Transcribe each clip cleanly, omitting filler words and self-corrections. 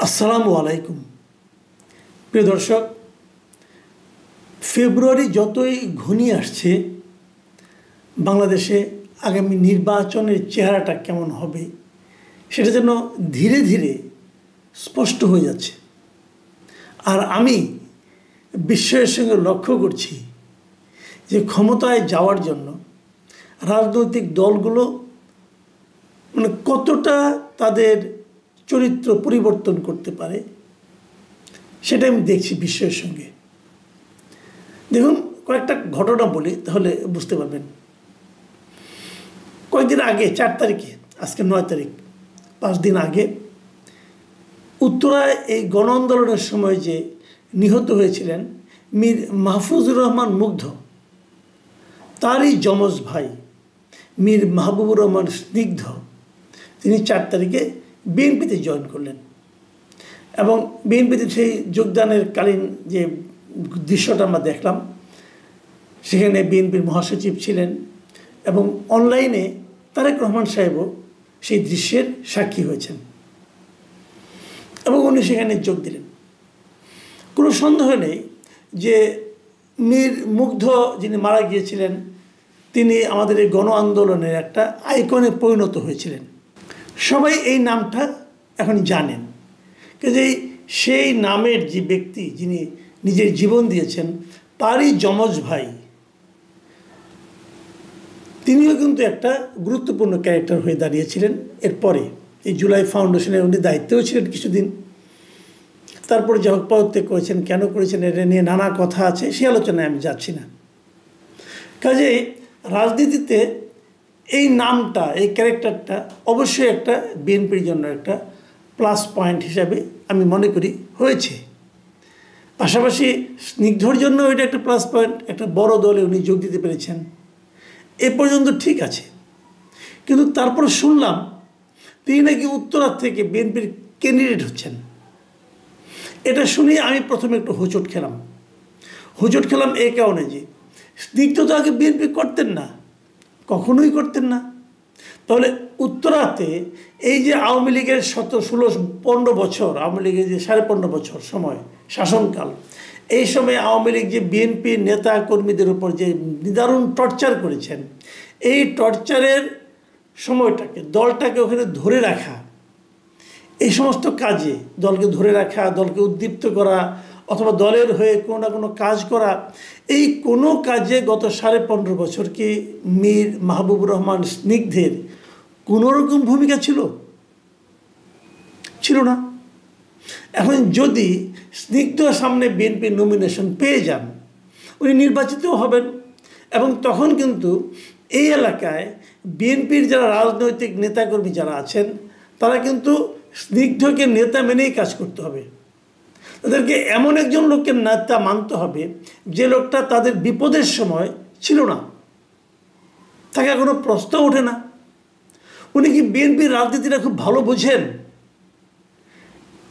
আসসালামু আলাইকুম প্রিয় দর্শক, ফেব্রুয়ারি যতই ঘনিয়ে আসছে বাংলাদেশে আগামী নির্বাচনের চেহারাটা কেমন হবে সেটা যেন ধীরে ধীরে স্পষ্ট হয়ে যাচ্ছে। আর আমি বিস্ময়ের সঙ্গে লক্ষ্য করছি যে ক্ষমতায় যাওয়ার জন্য রাজনৈতিক দলগুলো কতটা তাদের চরিত্র পরিবর্তন করতে পারে সেটা আমি দেখছি বিস্ময়ের সঙ্গে। দেখুন, কয়েকটা ঘটনা বলি তাহলে বুঝতে পারবেন। কয়েকদিন আগে 4 তারিখে, আজকে 9 তারিখ, 5 দিন আগে উত্তরায় এই গণ আন্দোলনের সময় যে নিহত হয়েছিলেন মীর মাহফুজুর রহমান মুগ্ধ, তারই যমজ ভাই মীর মাহবুবুর রহমান স্নিগ্ধ, তিনি 4 তারিখে বিএনপিতে জয়েন করলেন। এবং বিএনপিতে সেই যোগদানের কালীন যে দৃশ্যটা আমরা দেখলাম, সেখানে বিএনপির মহাসচিব ছিলেন এবং অনলাইনে তারেক রহমান সাহেবও সেই দৃশ্যের সাক্ষী হয়েছেন এবং উনি সেখানে যোগ দিলেন। কোনো সন্দেহ নেই যে মীর মুগ্ধ যিনি মারা গিয়েছিলেন তিনি আমাদের এই গণ আন্দোলনের একটা আইকনে পরিণত হয়েছিলেন। সবাই এই নামটা এখন জানেন, কাজেই সেই নামের যে ব্যক্তি যিনি নিজের জীবন দিয়েছেন তারই যমজ ভাই তিনিও কিন্তু একটা গুরুত্বপূর্ণ ক্যারেক্টার হয়ে দাঁড়িয়েছিলেন। এরপরে এই জুলাই ফাউন্ডেশনের উনি দায়িত্বেও ছিলেন কিছুদিন, তারপরে যা হোক পদত্যাগ করেছেন। কেন করেছেন এটা নিয়ে নানা কথা আছে, সে আলোচনায় আমি যাচ্ছি না। কাজেই রাজনীতিতে এই নামটা, এই ক্যারেক্টারটা অবশ্যই একটা বিএনপির জন্য একটা প্লাস পয়েন্ট হিসাবে আমি মনে করি হয়েছে। পাশাপাশি স্নিগ্ধর জন্য এটা একটা প্লাস পয়েন্ট, একটা বড় দলে উনি যোগ দিতে পেরেছেন, এ পর্যন্ত ঠিক আছে। কিন্তু তারপর শুনলাম তিনি নাকি উত্তরার থেকে বিএনপির ক্যান্ডিডেট হচ্ছেন। এটা শুনে আমি প্রথমে একটু হোঁচট খেলাম এই কারণে যে স্নিগ্ধ তো আগে বিএনপি করতেন না, কখনোই করতেন না। তাহলে উত্তরাতে এই যে আওয়ামী লীগের 16-15 বছর, আওয়ামী লীগের যে 15.5 বছর সময় শাসনকাল, এই সময় আওয়ামী লীগ যে বিএনপি নেতা কর্মীদের উপর যে নিদারুণ টর্চার করেছেন, এই টর্চারের সময়টাকে, দলটাকে ওখানে ধরে রাখা, এই সমস্ত কাজে দলকে ধরে রাখা, দলকে উদ্দীপ্ত করা অথবা দলের হয়ে কোনো না কোনো কাজ করা, এই কোনো কাজে গত 15.5 বছর কি মীর মাহবুবুর রহমান স্নিগ্ধের কোনোরকম ভূমিকা ছিল না। এখন যদি স্নিগ্ধ সামনে বিএনপির নমিনেশন পেয়ে যান, উনি নির্বাচিতও হবেন এবং তখন কিন্তু এই এলাকায় বিএনপির যারা রাজনৈতিক নেতাকর্মী যারা আছেন তারা কিন্তু স্নিগ্ধকে নেতা মেনেই কাজ করতে হবে। তাদেরকে এমন একজন লোককে নেতা মানতে হবে যে লোকটা তাদের বিপদের সময় ছিল না, তাকে এখনো প্রশ্ন ওঠে না। উনি কি বিএনপির রাজনীতিটা খুব ভালো বোঝেন?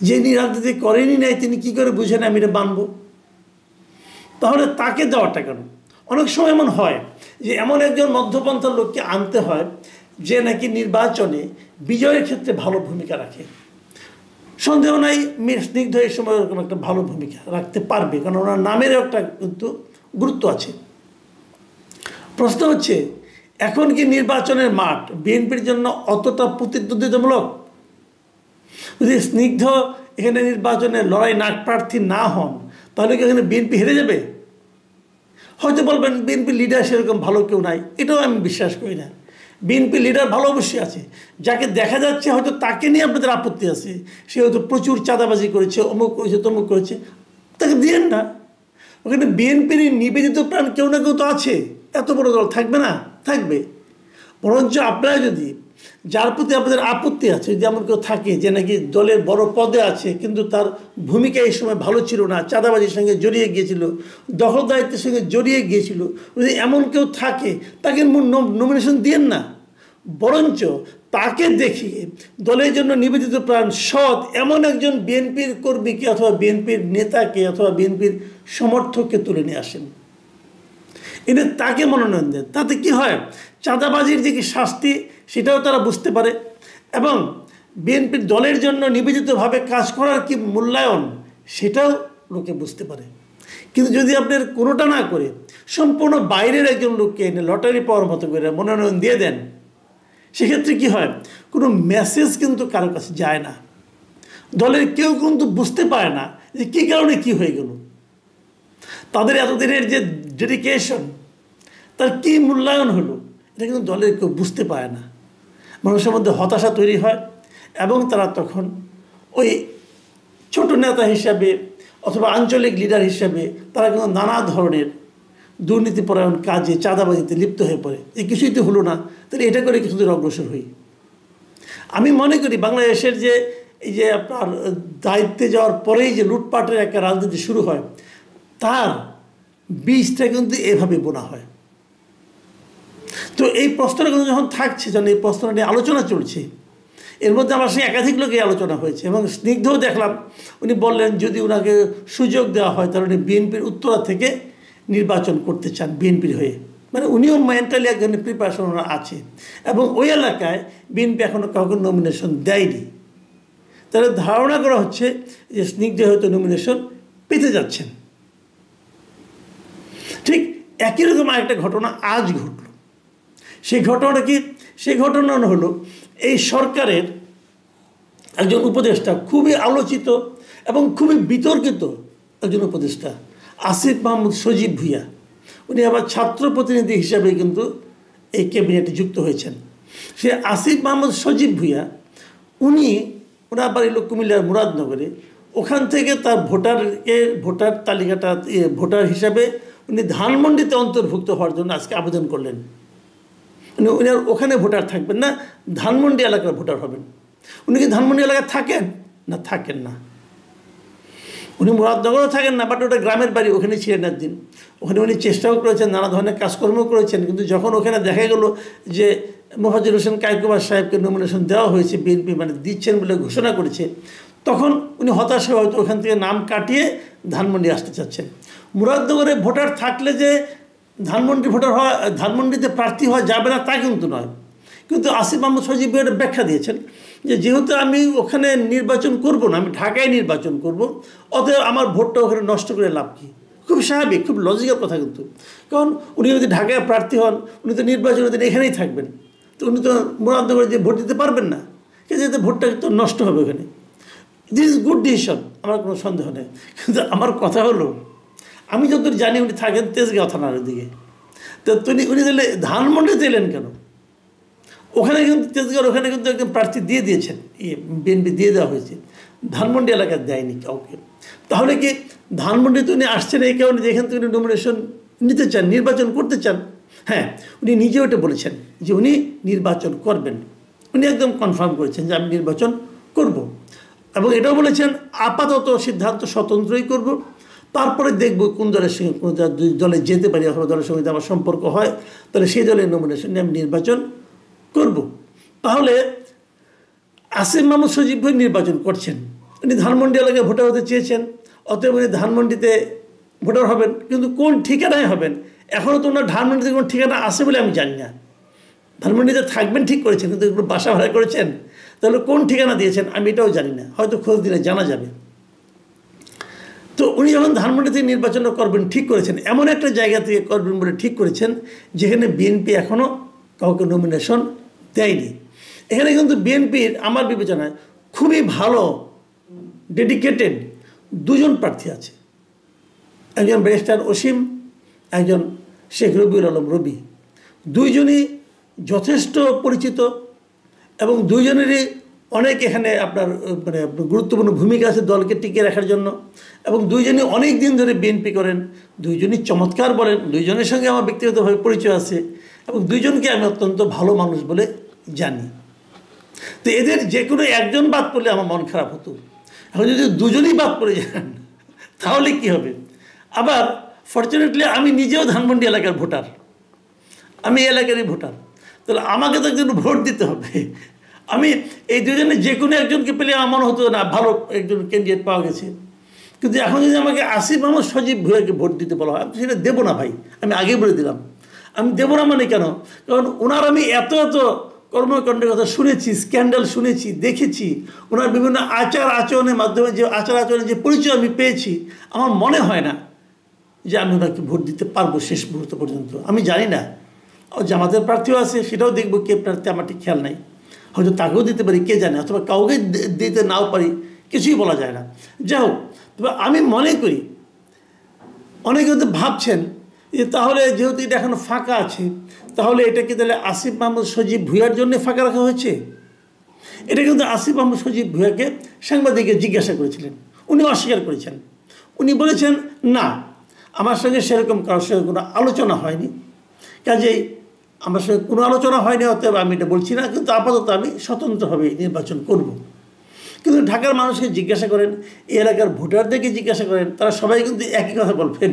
যিনি রাজনীতি করেনি নাই তিনি কি করে বুঝেন আমি এটা মানব? তাহলে তাকে দেওয়াটা কেন? অনেক সময় এমন হয় যে এমন একজন মধ্যপন্থার লোককে আনতে হয় যে নাকি নির্বাচনে বিজয়ের ক্ষেত্রে ভালো ভূমিকা রাখে। সন্দেহ নাই মীর স্নিগ্ধ এই সময় ওরকম একটা ভালো ভূমিকা রাখতে পারবে, কারণ ওনার নামেরও একটা কিন্তু গুরুত্ব আছে। প্রশ্ন হচ্ছে, এখন কি নির্বাচনের মাঠ বিএনপির জন্য অতটা প্রতিদ্বন্দ্বিতামূলক? যদি স্নিগ্ধ এখানে নির্বাচনে লড়াই প্রার্থী না হন তাহলে কি এখানে বিএনপি হেরে যাবে? হয়তো বলবেন বিএনপি লিডার সেরকম ভালো কেউ নাই, এটাও আমি বিশ্বাস করি না। বিএনপি লিডার ভালো অবশ্যই আছে, যাকে দেখা যাচ্ছে হয়তো তাকে নিয়ে আপনাদের আপত্তি আছে, সে হয়তো প্রচুর চাঁদাবাজি করেছে, অমুক করেছে, তমুক করেছে, তাকে দিয়েন না। ওখানে বিএনপির নিবেদিত প্রাণ কেউ না কেউ তো আছে, এত বড় দল থাকবে না? থাকবে। বরঞ্চ আপনারা যদি, যার প্রতি আপনাদের আপত্তি আছে, যদি এমন কেউ থাকে যে নাকি দলের বড় পদে আছে কিন্তু তার ভূমিকা এই সময় ভালো ছিল না, চাঁদাবাজির সঙ্গে জড়িয়ে গিয়েছিল, দখলদারিত্বের সঙ্গে জড়িয়ে গিয়েছিল, যদি এমন কেউ থাকে তাকে নমিনেশন দিয়েন না। বরঞ্চ তাকে দেখিয়ে দলের জন্য নিবেদিত প্রাণ সৎ এমন একজন বিএনপির কর্মীকে অথবা বিএনপির নেতাকে অথবা বিএনপির সমর্থককে তুলে নিয়ে আসেন, এনে তাকে মনোনয়ন দেন। তাতে কি হয়, চাঁদাবাজির যে কি শাস্তি সেটাও তারা বুঝতে পারে এবং বিএনপির দলের জন্য নিবেদিতভাবে কাজ করার কি মূল্যায়ন, সেটাও লোকে বুঝতে পারে। কিন্তু যদি আপনার কোনোটা না করে সম্পূর্ণ বাইরের একজন লোককে এনে লটারি পাওয়ার মতো করে মনোনয়ন দিয়ে দেন, সেক্ষেত্রে কি হয়, কোনো মেসেজ কিন্তু কারো কাছে যায় না। দলের কেউ কিন্তু বুঝতে পারে না যে কী কারণে কি হয়ে গেল। তাদের এতদিনের যে ডেডিকেশন, তার কী মূল্যায়ন হলো, এটা কিন্তু দলের কেউ বুঝতে পারে না। মানুষের মধ্যে হতাশা তৈরি হয় এবং তারা তখন ওই ছোট নেতা হিসাবে অথবা আঞ্চলিক লিডার হিসাবে তারা কিন্তু নানা ধরনের দুর্নীতিপরায়ণ কাজে, চাঁদাবাজিতে লিপ্ত হয়ে পড়ে। এই কিছুই তো হলো না, তাহলে এটা করে কিছু দূর অগ্রসর হই। আমি মনে করি বাংলাদেশের যে এই যে আপনার দায়িত্বে যাওয়ার পরেই যে লুটপাটের একটা রাজনীতি শুরু হয়, তার বীজটা কিন্তু এভাবে বোনা হয়। তো এই প্রশ্নটা কিন্তু যখন থাকছে, যখন এই প্রশ্নটা নিয়ে আলোচনা চলছে, এর মধ্যে আমার সঙ্গে একাধিক লোকে আলোচনা হয়েছে এবং স্নিগ্ধও দেখলাম, উনি বললেন যদি ওনাকে সুযোগ দেওয়া হয় তাহলে উনি বিএনপির উত্তরা থেকে নির্বাচন করতে চান বিএনপির হয়ে। মানে উনিও মেন্টালি এক ধরনের প্রিপারেশন আছে এবং ওই এলাকায় বিএনপি এখনও কাউকে নমিনেশন দেয়নি। তাহলে ধারণা করা হচ্ছে যে স্নিগ্ধ হয়তো নমিনেশন পেতে যাচ্ছেন। ঠিক একই রকম আরেকটা ঘটনা আজ ঘটল। সেই ঘটনাটা কি? সেই ঘটনা হলো এই সরকারের একজন উপদেষ্টা, খুবই আলোচিত এবং খুবই বিতর্কিত একজন উপদেষ্টা, আসিফ মাহমুদ সজীব ভুঁইয়া। উনি আবার ছাত্র প্রতিনিধি হিসাবে কিন্তু এই ক্যাবিনেটে যুক্ত হয়েছেন। সে আসিফ মাহমুদ সজীব ভুঁইয়া, ওনার বাড়ি হলো কুমিল্লার মুরাদনগরে। ওখান থেকে তার ভোটার তালিকাটা ভোটার হিসাবে উনি ধানমন্ডিতে অন্তর্ভুক্ত হওয়ার জন্য আজকে আবেদন করলেন। উনি আর ওখানে ভোটার থাকবেন না, ধানমন্ডি এলাকার ভোটার হবেন। উনি কি ধানমন্ডি এলাকায় থাকেন? না, থাকেন না। উনি মুরাদনগরও থাকেন না, বাট ওটা গ্রামের বাড়ি, ওখানে ছিলেন একদিন। ওখানে উনি চেষ্টাও করেছেন, নানা ধরনের কাজকর্ম করেছেন, কিন্তু যখন ওখানে দেখা গেল যে মোফাজ্জল হোসেন কায়কোবাদ সাহেবকে নমিনেশন দেওয়া হয়েছে, বিএনপি মানে দিচ্ছেন বলে ঘোষণা করেছে, তখন উনি হতাশ হয়ে হয়তো ওখান থেকে নাম কাটিয়ে ধানমন্ডি আসতে চাচ্ছেন। মুরাদনগরে ভোটার থাকলে যে ধানমন্ডিতে প্রার্থী হওয়া যাবে না তা কিন্তু নয়। কিন্তু আসিফ মাহমুদ সজীব ভুঁইয়া ব্যাখ্যা দিয়েছেন যে যেহেতু আমি ওখানে নির্বাচন করব না, আমি ঢাকায় নির্বাচন করব, অতএব আমার ভোটটা ওখানে নষ্ট করে লাভ কী। খুব স্বাভাবিক, খুব লজিক্যাল কথা কিন্তু। কারণ উনি যদি ঢাকায় প্রার্থী হন, উনি তো নির্বাচনের দিন এখানেই থাকবেন, তো উনি তো মুরাদনগরে যে ভোট দিতে পারবেন না, কিন্তু ভোটটা তো নষ্ট হবে ওখানে। দিস ইজ গুড ডিসিশন, আমার কোনো সন্দেহ নেই। কিন্তু আমার কথা হলো, আমি যতদূর জানি উনি থাকেন তেজগাঁও থানার দিকে, তো উনি তাহলে ধানমন্ডিতে এলেন কেন? ওখানে কিন্তু তেজগাঁওর ওখানে কিন্তু একজন প্রার্থী দিয়ে দিয়েছেন, বিএনপি দিয়ে দেওয়া হয়েছে, ধানমন্ডি এলাকায় দেয়নি কাউকে। তাহলে কি ধানমন্ডিতে উনি আসছেন এই কারণে যে এখান থেকে উনি নমিনেশন নিতে চান, নির্বাচন করতে চান? হ্যাঁ, উনি নিজেও এটা বলেছেন যে উনি নির্বাচন করবেন। উনি একদম কনফার্ম করেছেন যে আমি নির্বাচন করব, এবং এটাও বলেছেন আপাতত সিদ্ধান্ত স্বতন্ত্রই করব, তারপরে দেখব কোন দলের সঙ্গে কোন দলে যেতে পারি, অথবা দলের সঙ্গে আমার সম্পর্ক হয়, তাহলে সেই দলের নমিনেশন নিয়ে আমি নির্বাচন করব। তাহলে আসিফ মাহমুদ সজীব ভুঁইয়া নির্বাচন করছেন, উনি ধানমন্ডি এলাকায় ভোটার হতে চেয়েছেন, অতএব উনি ধানমন্ডিতে ভোটার হবেন। কিন্তু কোন ঠিকানায় হবেন, এখনও তো ওনার ধানমন্ডিতে কোনো ঠিকানা আছে বলে আমি জানি না। ধানমন্ডিতে থাকবেন ঠিক করেছেন, কিন্তু একটু বাসা ভাড়া করেছেন, তাহলে কোন ঠিকানা দিয়েছেন আমি এটাও জানি না, হয়তো খোঁজ দিলে জানা যাবে। তো উনি যখন ধানমন্ডি থেকে নির্বাচন করবেন ঠিক করেছেন, এমন একটা জায়গা থেকে করবেন বলে ঠিক করেছেন যেখানে বিএনপি এখনও কাউকে নমিনেশন দেয়নি। এখানে কিন্তু বিএনপির আমার বিবেচনায় খুবই ভালো ডেডিকেটেড দুজন প্রার্থী আছে, একজন ব্যারিস্টার অসীম, একজন শেখ রবিউল আলম রবি। দুইজনই যথেষ্ট পরিচিত এবং দুইজনেরই অনেক এখানে আপনার মানে গুরুত্বপূর্ণ ভূমিকা আছে দলকে টিকিয়ে রাখার জন্য, এবং দুইজনই অনেক দিন ধরে বিএনপি করেন, দুইজনই চমৎকার বলেন, দুইজনের সঙ্গে আমার ব্যক্তিগতভাবে পরিচয় আছে এবং দুইজনকে আমি অত্যন্ত ভালো মানুষ বলে জানি। তো এদের যে কোনো একজন বাদ পড়লে আমার মন খারাপ হতো। এখন যদি দুজনই বাদ পড়ে যান তাহলে কি হবে? আবার ফর্চুনেটলি আমি নিজেও ধানমন্ডি এলাকার ভোটার, আমি এলাকারই ভোটার, তাহলে আমাকে তো একজন ভোট দিতে হবে। আমি এই দুজনে যে কোনো একজনকে পেলে আমার মনে হতো না ভালো একজন ক্যান্ডিডেট পাওয়া গেছে। কিন্তু এখন যদি আমাকে আসিফ মাহমুদ সজীব ভুঁইয়াকে ভোট দিতে বলা হয়, সেটা দেবো না ভাই, আমি আগেই বলে দিলাম। আমি দেবো না মানে কেন? কারণ ওনার আমি এত কর্মকাণ্ডের কথা শুনেছি, স্ক্যান্ডাল শুনেছি, দেখেছি, ওনার বিভিন্ন আচার আচরণের মাধ্যমে যে আচার আচরণের যে পরিচয় আমি পেয়েছি, আমার মনে হয় না যে আমি ওনাকে ভোট দিতে পারবো শেষ মুহূর্ত পর্যন্ত। আমি জানি না, জামাতের প্রার্থীও আছে, সেটাও দেখবো কে প্রার্থী, আমার ঠিক খেয়াল নাই, হয়তো তাকেও দিতে পারি, কে জানে, অথবা কাউকে দিতে নাও পারি, কিছুই বলা যায় না। যাই হোক, তবে আমি মনে করি অনেকে হয়তো ভাবছেন যে তাহলে যেহেতু এটা এখনো ফাঁকা আছে, তাহলে এটা কি তাহলে আসিফ মাহমুদ সজীব ভূঁইয়ার জন্য ফাঁকা রাখা হয়েছে? এটা কিন্তু আসিফ মাহমুদ সজীব ভূঁইয়াকে সাংবাদিককে জিজ্ঞাসা করেছিলেন, উনি অস্বীকার করেছেন। উনি বলেছেন, না, আমার সঙ্গে সেরকম কারোর সঙ্গে কোনো আলোচনা হয়নি, কাজেই আমার সঙ্গে কোনো আলোচনা হয়নি, অতএব আমি এটা বলছি না, কিন্তু আপাতত আমি স্বতন্ত্রভাবে নির্বাচন করব। কিন্তু ঢাকার মানুষকে জিজ্ঞাসা করেন, এই এলাকার ভোটারদেরকে জিজ্ঞাসা করেন, তারা সবাই কিন্তু একই কথা বলবেন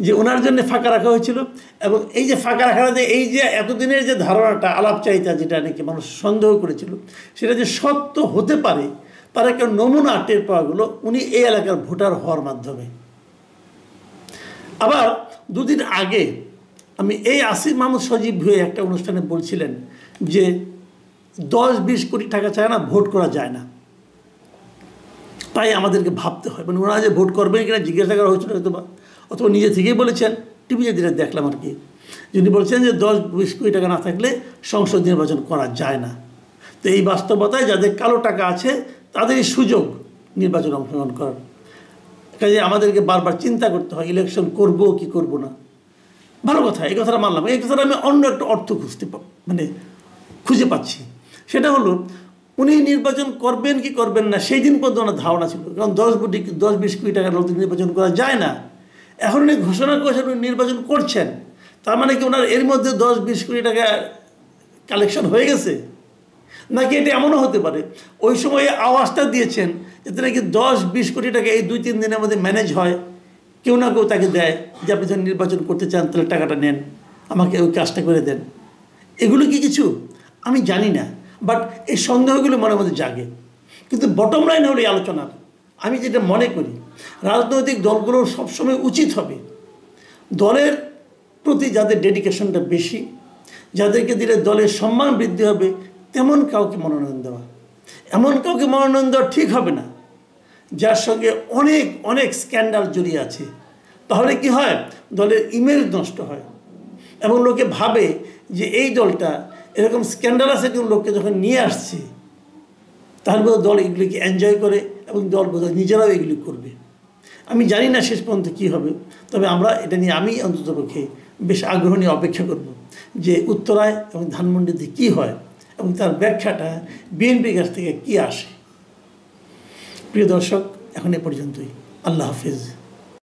যে ওনার জন্য ফাঁকা রাখা হয়েছিল। এবং এই যে ফাঁকা রাখাটা, এই যে এতদিনের যে ধারণাটা, আলাপচারিতা, যেটা নাকি মানুষ সন্দেহ করেছিল, সেটা যে সত্য হতে পারে, তার একটা নমুনা টের পাওয়া গেল উনি এই এলাকার ভোটার হওয়ার মাধ্যমে। আবার দুদিন আগে আমি এই আসিফ মাহমুদ সজীব ভূঁইয়া একটা অনুষ্ঠানে বলছিলেন যে 10-20 কোটি টাকা চায় না, ভোট করা যায় না, তাই আমাদেরকে ভাবতে হয়। মানে ওনারা যে ভোট করবেন কিনা জিজ্ঞাসা করা হয়েছিল হয়তো, অথবা নিজে থেকেই বলেছেন, টিভিতে যেটা দেখলাম আর কি, যিনি বলছেন যে 10-20 কোটি টাকা না থাকলে সংসদ নির্বাচন করা যায় না। তো এই বাস্তবতায় যাদের কালো টাকা আছে তাদেরই সুযোগ নির্বাচন অংশগ্রহণ করার। কাজে আমাদেরকে বারবার চিন্তা করতে হয় ইলেকশন করব কি করব না। ভালো কথা, এই কথাটা মানলাম। এই কথাটা আমি অন্য একটা অর্থ খুঁজে পাচ্ছি। সেটা হলো, উনি নির্বাচন করবেন কি করবেন না সেই দিন পর্যন্ত ওনার ধারণা ছিল, কারণ 10-20 কোটি টাকার লোক নির্বাচন করা যায় না। এখন উনি ঘোষণা করেছেন উনি নির্বাচন করছেন, তার মানে কি ওনার এর মধ্যে 10-20 কোটি টাকা কালেকশন হয়ে গেছে? নাকি এটা এমনও হতে পারে ওই সময়ে আওয়াজটা দিয়েছেন যাতে নাকি 10-20 কোটি টাকা এই 2-3 দিনের মধ্যে ম্যানেজ হয়, কেউ না কেউ তাকে দেয় যে আপনি যখন নির্বাচন করতে চান তাহলে টাকাটা নেন, আমাকে ওই কাজটা করে দেন। এগুলো কি কিছু আমি জানি না, বাট এই সন্দেহগুলো মনের মধ্যে জাগে। কিন্তু বটম লাইন হলো এই আলোচনার, আমি যেটা মনে করি, রাজনৈতিক দলগুলোর সবসময় উচিত হবে দলের প্রতি যাদের ডেডিকেশনটা বেশি, যাদেরকে দিলে দলের সম্মান বৃদ্ধি হবে, তেমন কাউকে মনোনয়ন দেওয়া। এমন কাউকে মনোনয়ন দেওয়া ঠিক হবে না যার সঙ্গে অনেক অনেক স্ক্যান্ডাল জড়িয়ে আছে। তাহলে কি হয়, দলের ইমেজ নষ্ট হয় এবং লোকে ভাবে যে এই দলটা এরকম স্ক্যান্ডাল আছে কোন লোককে যখন নিয়ে আসছে, তাহলে বোধহয় দল এগুলিকে এনজয় করে এবং দল বোধহয় নিজেরাও এগুলি করবে। আমি জানি না শেষ পর্যন্ত কী হবে, তবে আমরা এটা নিয়ে আমি অন্ততপক্ষে বেশ আগ্রহ নিয়ে অপেক্ষা করব যে উত্তরায় এবং ধানমন্ডিতে কী হয় এবং তার ব্যাখ্যাটা বিএনপির কাছ থেকে কী আসে। প্রিয় দর্শক, এখন এ পর্যন্তই। আল্লাহ হাফিজ।